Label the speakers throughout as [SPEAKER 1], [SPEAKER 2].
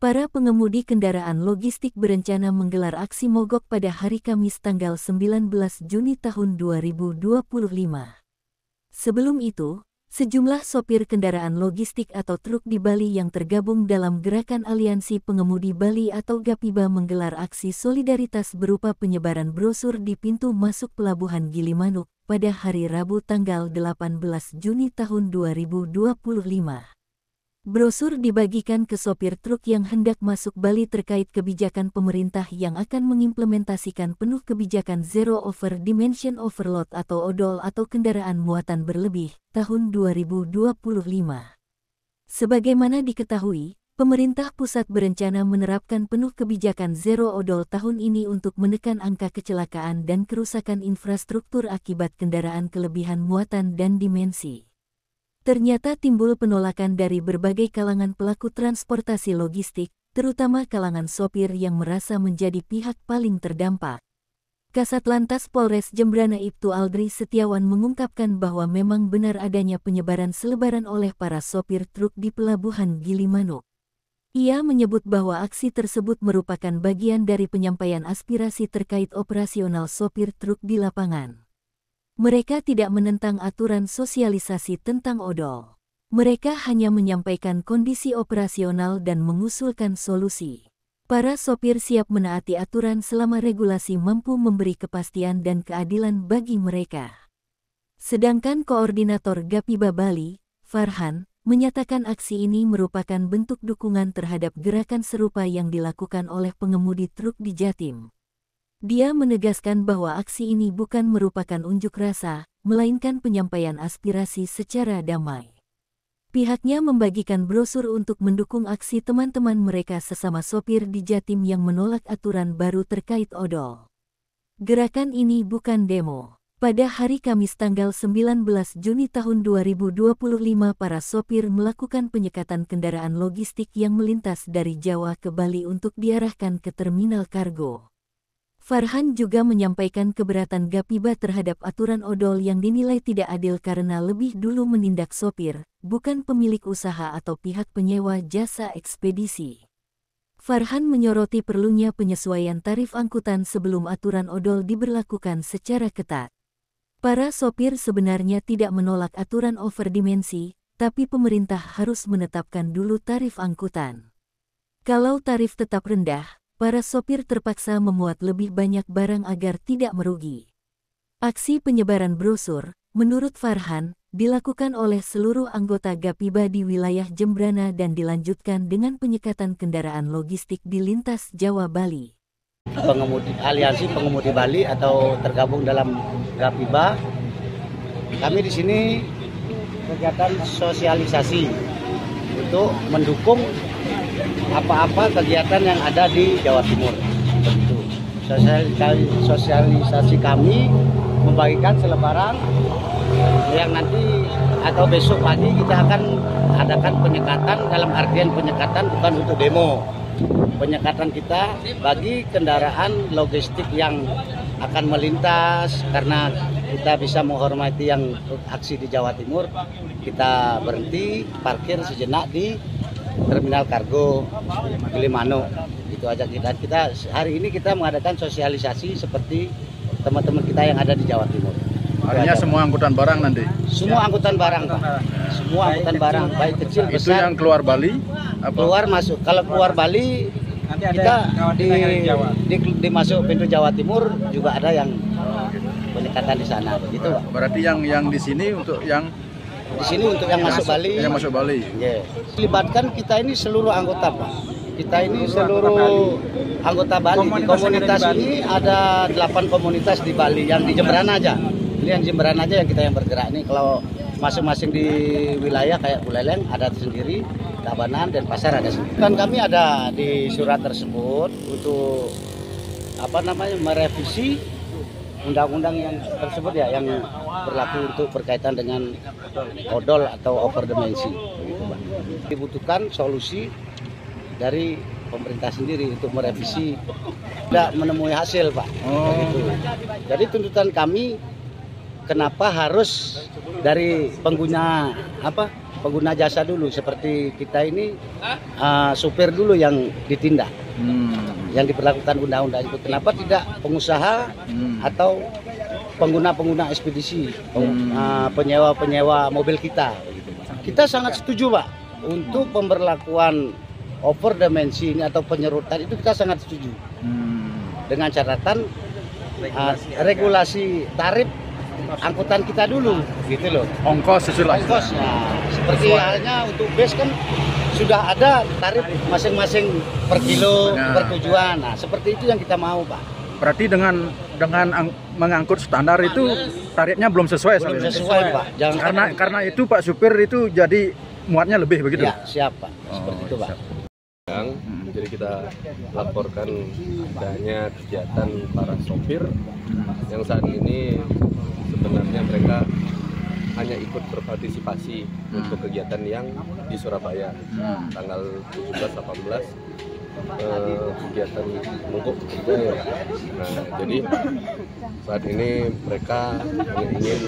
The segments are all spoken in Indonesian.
[SPEAKER 1] Para pengemudi kendaraan logistik berencana menggelar aksi mogok pada hari Kamis tanggal 19 Juni tahun 2025. Sebelum itu, sejumlah sopir kendaraan logistik atau truk di Bali yang tergabung dalam Gerakan Aliansi Pengemudi Bali atau GAPIBA menggelar aksi solidaritas berupa penyebaran brosur di pintu masuk Pelabuhan Gilimanuk pada hari Rabu tanggal 18 Juni tahun 2025. Brosur dibagikan ke sopir truk yang hendak masuk Bali terkait kebijakan pemerintah yang akan mengimplementasikan penuh kebijakan Zero Over Dimension Overload atau ODOL atau kendaraan muatan berlebih tahun 2025. Sebagaimana diketahui, pemerintah pusat berencana menerapkan penuh kebijakan Zero ODOL tahun ini untuk menekan angka kecelakaan dan kerusakan infrastruktur akibat kendaraan kelebihan muatan dan dimensi. Ternyata timbul penolakan dari berbagai kalangan pelaku transportasi logistik, terutama kalangan sopir yang merasa menjadi pihak paling terdampak. Kasatlantas Polres Jembrana Ibtu Aldri Setiawan mengungkapkan bahwa memang benar adanya penyebaran selebaran oleh para sopir truk di Pelabuhan Gilimanuk. Ia menyebut bahwa aksi tersebut merupakan bagian dari penyampaian aspirasi terkait operasional sopir truk di lapangan. Mereka tidak menentang aturan sosialisasi tentang ODOL. Mereka hanya menyampaikan kondisi operasional dan mengusulkan solusi. Para sopir siap menaati aturan selama regulasi mampu memberi kepastian dan keadilan bagi mereka. Sedangkan Koordinator GAPIBA Bali, Farhan, menyatakan aksi ini merupakan bentuk dukungan terhadap gerakan serupa yang dilakukan oleh pengemudi truk di Jatim. Dia menegaskan bahwa aksi ini bukan merupakan unjuk rasa, melainkan penyampaian aspirasi secara damai. Pihaknya membagikan brosur untuk mendukung aksi teman-teman mereka sesama sopir di Jatim yang menolak aturan baru terkait ODOL. Gerakan ini bukan demo. Pada hari Kamis tanggal 19 Juni tahun 2025 para sopir melakukan penyekatan kendaraan logistik yang melintas dari Jawa ke Bali untuk diarahkan ke terminal kargo. Farhan juga menyampaikan keberatan GAPIBA terhadap aturan ODOL yang dinilai tidak adil karena lebih dulu menindak sopir, bukan pemilik usaha atau pihak penyewa jasa ekspedisi. Farhan menyoroti perlunya penyesuaian tarif angkutan sebelum aturan ODOL diberlakukan secara ketat. Para sopir sebenarnya tidak menolak aturan overdimensi, tapi pemerintah harus menetapkan dulu tarif angkutan. Kalau tarif tetap rendah, para sopir terpaksa memuat lebih banyak barang agar tidak merugi. Aksi penyebaran brosur, menurut Farhan, dilakukan oleh seluruh anggota GAPIBA di wilayah Jembrana dan dilanjutkan dengan penyekatan kendaraan logistik di lintas Jawa Bali.
[SPEAKER 2] Aliansi Pengemudi Bali atau tergabung dalam GAPIBA, kami di sini kegiatan sosialisasi untuk mendukung apa-apa kegiatan yang ada di Jawa Timur. Begitu. Sosialisasi kami membagikan selebaran yang nanti atau besok pagi kita akan adakan penyekatan, dalam artian penyekatan bukan untuk demo. Penyekatan kita bagi kendaraan logistik yang akan melintas karena kita bisa menghormati yang aksi di Jawa Timur. Kita berhenti parkir sejenak di terminal kargo Gilimanuk. Itu aja kita hari ini kita mengadakan sosialisasi seperti teman-teman kita yang ada di Jawa Timur.
[SPEAKER 3] Artinya semua angkutan barang nanti?
[SPEAKER 2] Semua angkutan barang, Pak. Semua angkutan barang, baik kecil besar.
[SPEAKER 3] Itu yang keluar Bali? Apa?
[SPEAKER 2] Keluar masuk. Kalau keluar Bali nanti kita di masuk pintu Jawa Timur juga ada yang penyekatan di sana. Begitu, Pak.
[SPEAKER 3] Berarti yang di sini untuk yang
[SPEAKER 2] di sini untuk yang masuk Bali.
[SPEAKER 3] Yang masuk Bali.
[SPEAKER 2] Yeah. Libatkan kita ini seluruh anggota, Pak. Kita ini seluruh anggota Bali. Di komunitas ini ada 8 komunitas di Bali yang di Jembrana aja. Ini yang Jembrana aja yang kita yang bergerak nih. Kalau masing-masing di wilayah kayak Buleleng ada sendiri, Tabanan dan Pasar ada sendiri. Kan kami ada di surat tersebut untuk merevisi undang-undang yang tersebut ya, yang berlaku untuk berkaitan dengan ODOL atau overdimensi. Dibutuhkan solusi dari pemerintah sendiri untuk merevisi, tidak menemui hasil, Pak. Begitu. Jadi tuntutan kami, kenapa harus dari pengguna pengguna jasa dulu, seperti kita ini supir dulu yang ditindak, yang diperlakukan undang-undang itu. Kenapa tidak pengusaha atau pengguna-pengguna ekspedisi, penyewa-penyewa mobil kita? Kita sangat setuju, Pak, untuk pemberlakuan over dimensi ini atau penyerutan itu kita sangat setuju. Dengan catatan regulasi tarif angkutan kita dulu, gitu loh.
[SPEAKER 3] Ongkos sesuai.
[SPEAKER 2] Ongkosnya, seperti halnya untuk bus kan sudah ada tarif masing-masing per kilo, per tujuan. Nah, seperti itu yang kita mau, Pak.
[SPEAKER 3] Berarti dengan mengangkut standar itu tarifnya belum sesuai.
[SPEAKER 2] Belum sesuai, Pak.
[SPEAKER 3] Karena itu Pak supir itu jadi muatnya lebih begitu.
[SPEAKER 2] Ya, siap, Pak. Seperti itu, Pak.
[SPEAKER 4] Jadi kita laporkan adanya kegiatan para sopir yang saat ini sebenarnya mereka hanya ikut berpartisipasi untuk kegiatan yang di Surabaya tanggal 17-18 kegiatan mogok. Nah, jadi saat ini mereka ingin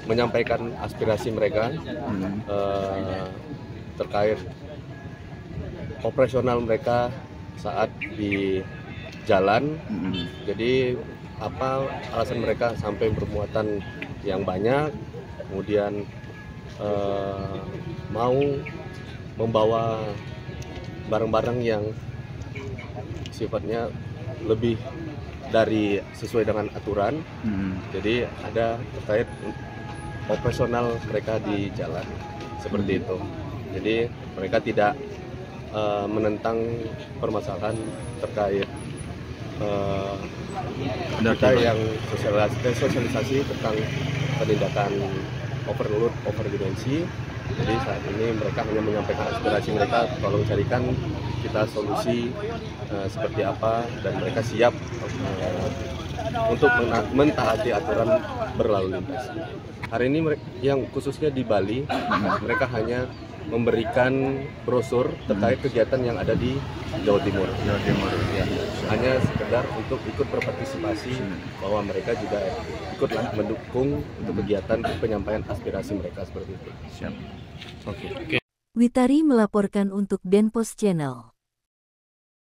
[SPEAKER 4] menyampaikan aspirasi mereka terkait operasional mereka saat di jalan. Jadi apa alasan mereka sampai bermuatan yang banyak, kemudian mau membawa barang-barang yang sifatnya lebih dari sesuai dengan aturan. Jadi ada terkait operasional mereka di jalan seperti itu. Jadi mereka tidak menentang permasalahan terkait kita yang sosialisasi tentang penindakan overload, overdimensi. Jadi saat ini mereka hanya menyampaikan aspirasi mereka, tolong carikan kita solusi seperti apa, dan mereka siap untuk mentaati aturan berlalu lintas. Hari ini yang khususnya di Bali, mereka hanya memberikan brosur terkait kegiatan yang ada di Jawa Timur. Ya. Hanya sekedar untuk ikut berpartisipasi, bahwa mereka juga ikutlah mendukung untuk kegiatan penyampaian aspirasi mereka seperti itu.
[SPEAKER 3] Siap. Oke.
[SPEAKER 1] Witari melaporkan untuk Denpos Channel.